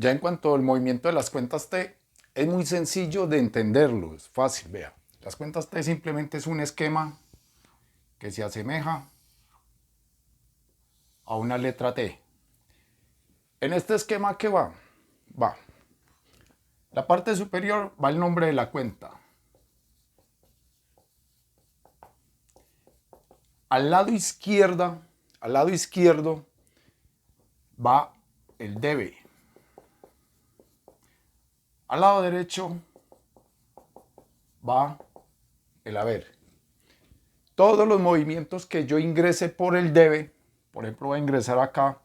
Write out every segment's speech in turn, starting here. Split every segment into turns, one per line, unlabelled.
Ya en cuanto al movimiento de las cuentas T, es muy sencillo de entenderlo, es fácil, vea. Las cuentas T simplemente es un esquema que se asemeja a una letra T. En este esquema, ¿qué va? Va. La parte superior va el nombre de la cuenta. Al lado izquierdo va el debe. Al lado derecho va el haber. Todos los movimientos que yo ingrese por el debe, por ejemplo, voy a ingresar acá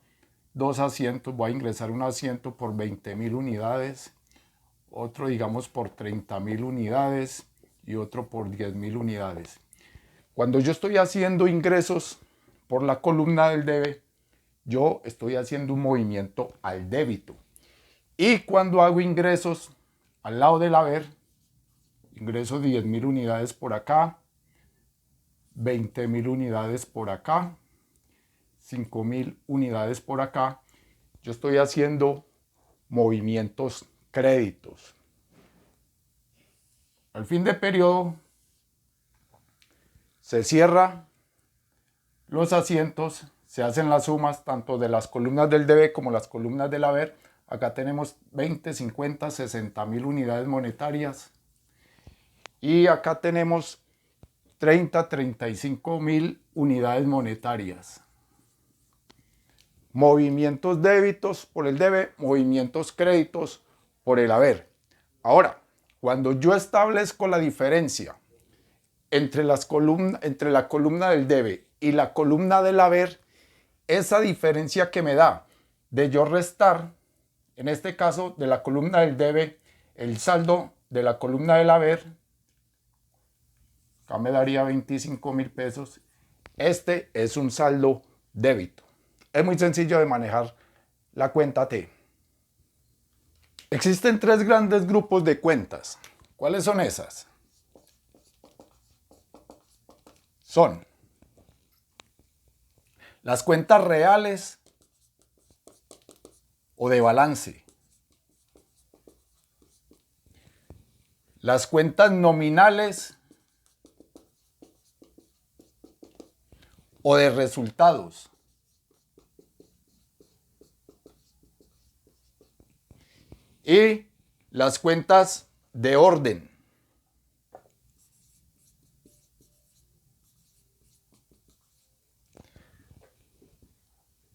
2 asientos, voy a ingresar un asiento por 20.000 unidades, otro digamos por 30.000 unidades y otro por 10.000 unidades. Cuando yo estoy haciendo ingresos por la columna del debe, yo estoy haciendo un movimiento al débito. Y cuando hago ingresos al lado del haber, ingreso 10.000 unidades por acá, 20.000 unidades por acá, 5.000 unidades por acá, yo estoy haciendo movimientos créditos. Al fin de periodo se cierra los asientos, se hacen las sumas tanto de las columnas del debe como las columnas del haber. Acá tenemos 20, 50, 60.000 unidades monetarias. Y acá tenemos 30, 35.000 unidades monetarias. Movimientos débitos por el debe, movimientos créditos por el haber. Ahora, cuando yo establezco la diferencia entre la columna del debe y la columna del haber, esa diferencia que me da de yo restar, en este caso de la columna del debe, el saldo de la columna del haber, acá me daría 25.000 pesos, este es un saldo débito. Es muy sencillo de manejar la cuenta T. Existen tres grandes grupos de cuentas. ¿Cuáles son esas? Son las cuentas reales o de balance, las cuentas nominales o de resultados, y las cuentas de orden.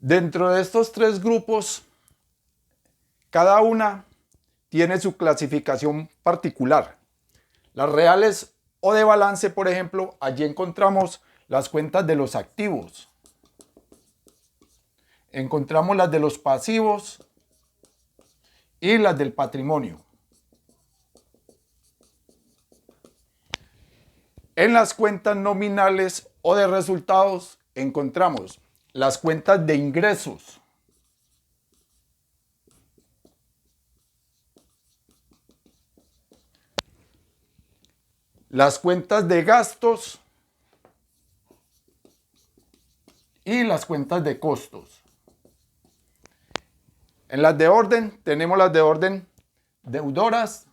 Dentro de estos tres grupos, cada una tiene su clasificación particular. Las reales o de balance, por ejemplo, allí encontramos las cuentas de los activos. Encontramos las de los pasivos y las del patrimonio. En las cuentas nominales o de resultados encontramos las cuentas de ingresos, las cuentas de gastos y las cuentas de costos. En las de orden tenemos las de orden deudoras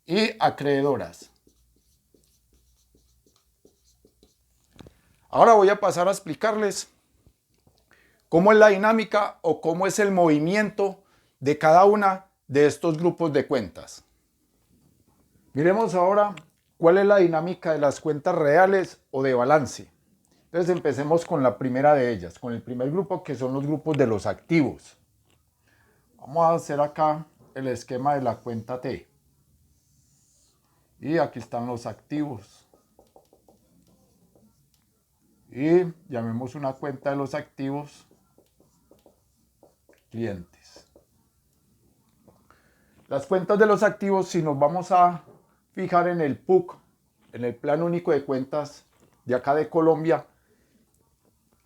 y acreedoras. Ahora voy a pasar a explicarles cómo es la dinámica o cómo es el movimiento de cada una de estos grupos de cuentas. Miremos ahora cuál es la dinámica de las cuentas reales o de balance. Entonces empecemos con la primera de ellas, con el primer grupo, que son los grupos de los activos. Vamos a hacer acá el esquema de la cuenta T. Y aquí están los activos. Y llamemos una cuenta de los activos clientes. Las cuentas de los activos, si nos vamos a fijar en el PUC, en el Plan Único de Cuentas de acá de Colombia,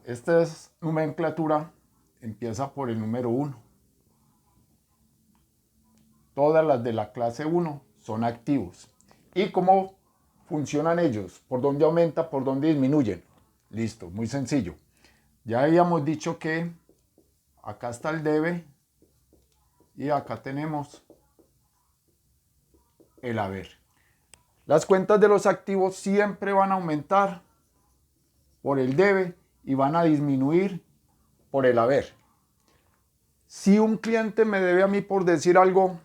esta nomenclatura empieza por el número 1. Todas las de la clase 1 son activos. ¿Y cómo funcionan ellos? ¿Por dónde aumenta? ¿Por dónde disminuyen? Listo, muy sencillo. Ya habíamos dicho que acá está el debe y acá tenemos el haber. Las cuentas de los activos siempre van a aumentar por el debe y van a disminuir por el haber. Si un cliente me debe a mí, por decir algo,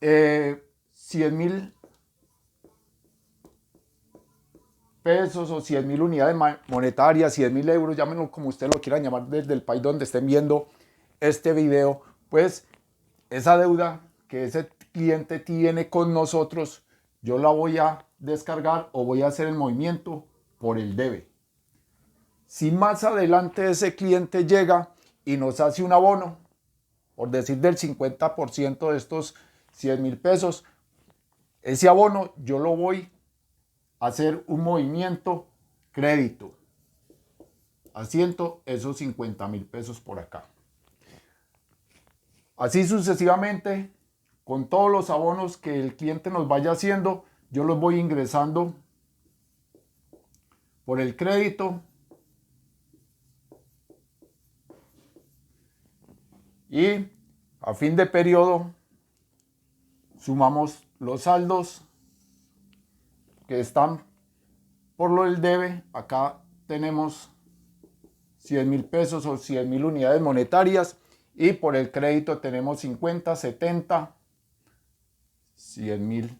100.000 pesos o 100.000 unidades monetarias, 100.000 euros, llámenlo como ustedes lo quieran llamar desde el país donde estén viendo este video, pues esa deuda que ese cliente tiene con nosotros, yo la voy a descargar o voy a hacer el movimiento por el debe. Si más adelante ese cliente llega y nos hace un abono, por decir del 50% de estos 100.000 pesos, ese abono yo lo voy a hacer un movimiento crédito, haciendo esos 50.000 pesos por acá. Así sucesivamente, con todos los abonos que el cliente nos vaya haciendo, yo los voy ingresando por el crédito y a fin de periodo sumamos los saldos que están por lo del debe. Acá tenemos 100.000 pesos o 100.000 unidades monetarias y por el crédito tenemos 50, 70, 100.000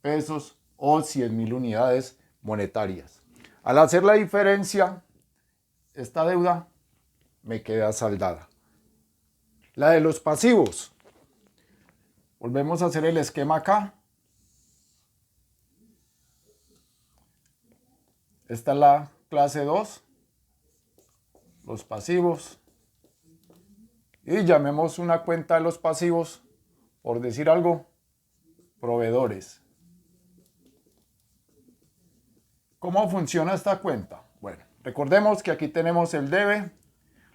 pesos o 100.000 unidades monetarias. Al hacer la diferencia, esta deuda me queda saldada. La de los pasivos. Volvemos a hacer el esquema acá. Esta es la clase 2. Los pasivos. Y llamemos una cuenta de los pasivos, por decir algo, proveedores. ¿Cómo funciona esta cuenta? Bueno, recordemos que aquí tenemos el debe,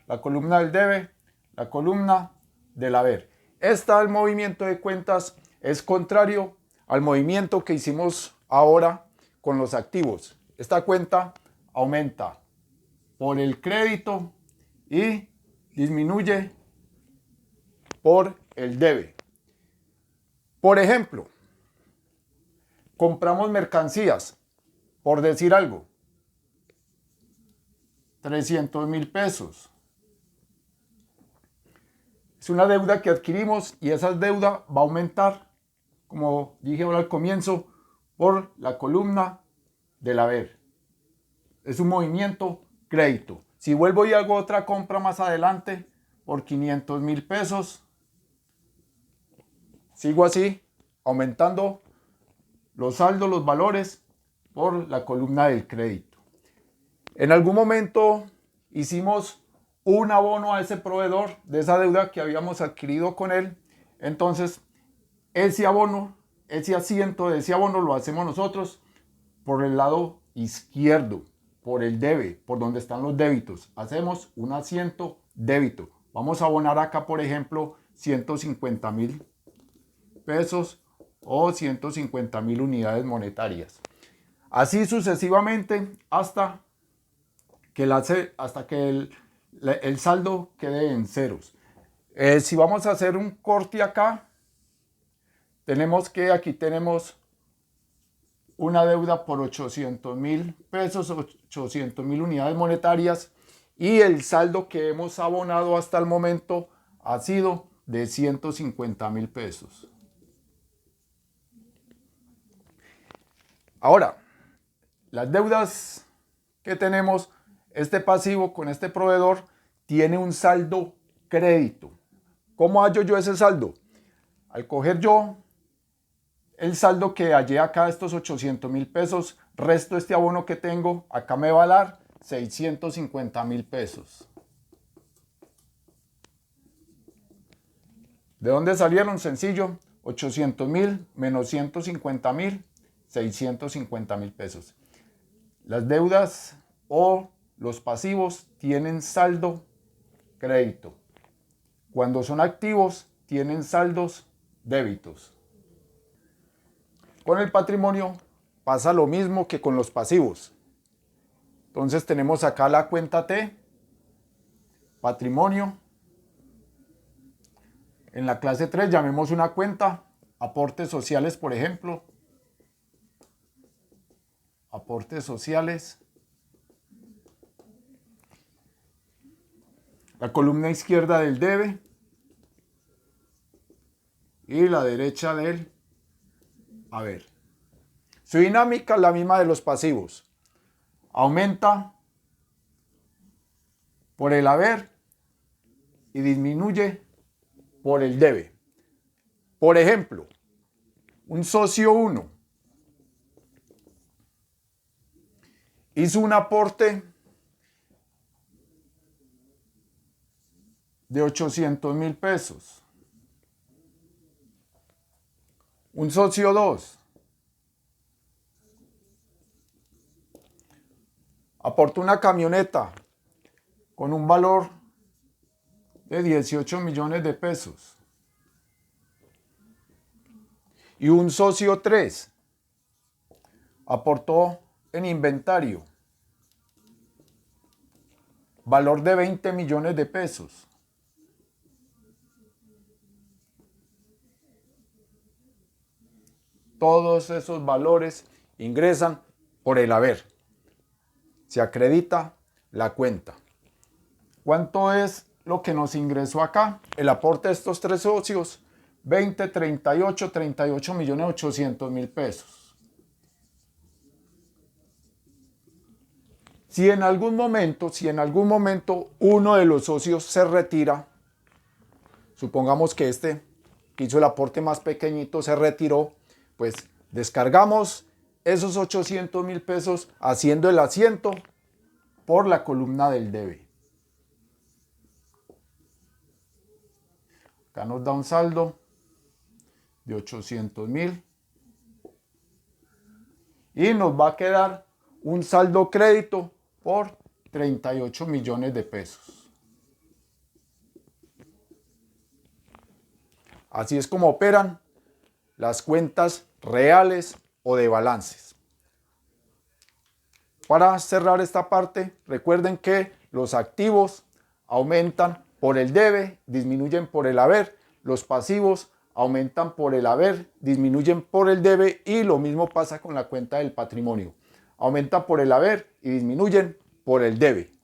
la columna del debe, la columna del haber. El movimiento de cuentas es contrario al movimiento que hicimos ahora con los activos. Esta cuenta aumenta por el crédito y disminuye por el debe. Por ejemplo, compramos mercancías, por decir algo, 300.000 pesos. Es una deuda que adquirimos y esa deuda va a aumentar, como dije ahora al comienzo, por la columna del haber. Es un movimiento crédito. Si vuelvo y hago otra compra más adelante por 500.000 pesos, sigo así, aumentando los saldos, los valores por la columna del crédito. En algún momento hicimos un abono a ese proveedor de esa deuda que habíamos adquirido con él. Entonces, ese abono, ese asiento de ese abono lo hacemos nosotros por el lado izquierdo, por el debe, por donde están los débitos. Hacemos un asiento débito. Vamos a abonar acá, por ejemplo, 150.000 pesos o 150.000 unidades monetarias. Así sucesivamente hasta que el saldo quede en ceros. Si vamos a hacer un corte acá, aquí tenemos una deuda por 800.000 pesos, 800.000 unidades monetarias y el saldo que hemos abonado hasta el momento ha sido de 150.000 pesos. Ahora, las deudas que tenemos, este pasivo con este proveedor tiene un saldo crédito. ¿Cómo hallo yo ese saldo? Al coger yo el saldo que hallé acá, estos 800.000 pesos, resto este abono que tengo, acá me va a dar 650.000 pesos. ¿De dónde salieron? Sencillo, 800.000 menos 150.000, 650.000 pesos. Las deudas o los pasivos tienen saldo crédito. Cuando son activos, tienen saldos débitos. Con el patrimonio pasa lo mismo que con los pasivos. Entonces tenemos acá la cuenta T patrimonio. En la clase 3 llamemos una cuenta, aportes sociales, por ejemplo. Aportes sociales. La columna izquierda del debe y la derecha del haber. Su dinámica es la misma de los pasivos. Aumenta por el haber y disminuye por el debe. Por ejemplo, un socio 1 hizo un aporte de 800.000 pesos. Un socio 2 aportó una camioneta con un valor de 18 millones de pesos. Y un socio 3 aportó en inventario valor de 20 millones de pesos. Todos esos valores ingresan por el haber. Se acredita la cuenta. ¿Cuánto es lo que nos ingresó acá? El aporte de estos tres socios, 20, 38 millones 800 mil pesos. Si en algún momento uno de los socios se retira, supongamos que este que hizo el aporte más pequeñito se retiró, pues descargamos esos 800 mil pesos haciendo el asiento por la columna del debe. Acá nos da un saldo de 800 mil y nos va a quedar un saldo crédito por 38 millones de pesos. Así es como operan las cuentas reales o de balances. Para cerrar esta parte, recuerden que los activos aumentan por el debe, disminuyen por el haber. Los pasivos aumentan por el haber, disminuyen por el debe, y lo mismo pasa con la cuenta del patrimonio. Aumentan por el haber y disminuyen por el debe.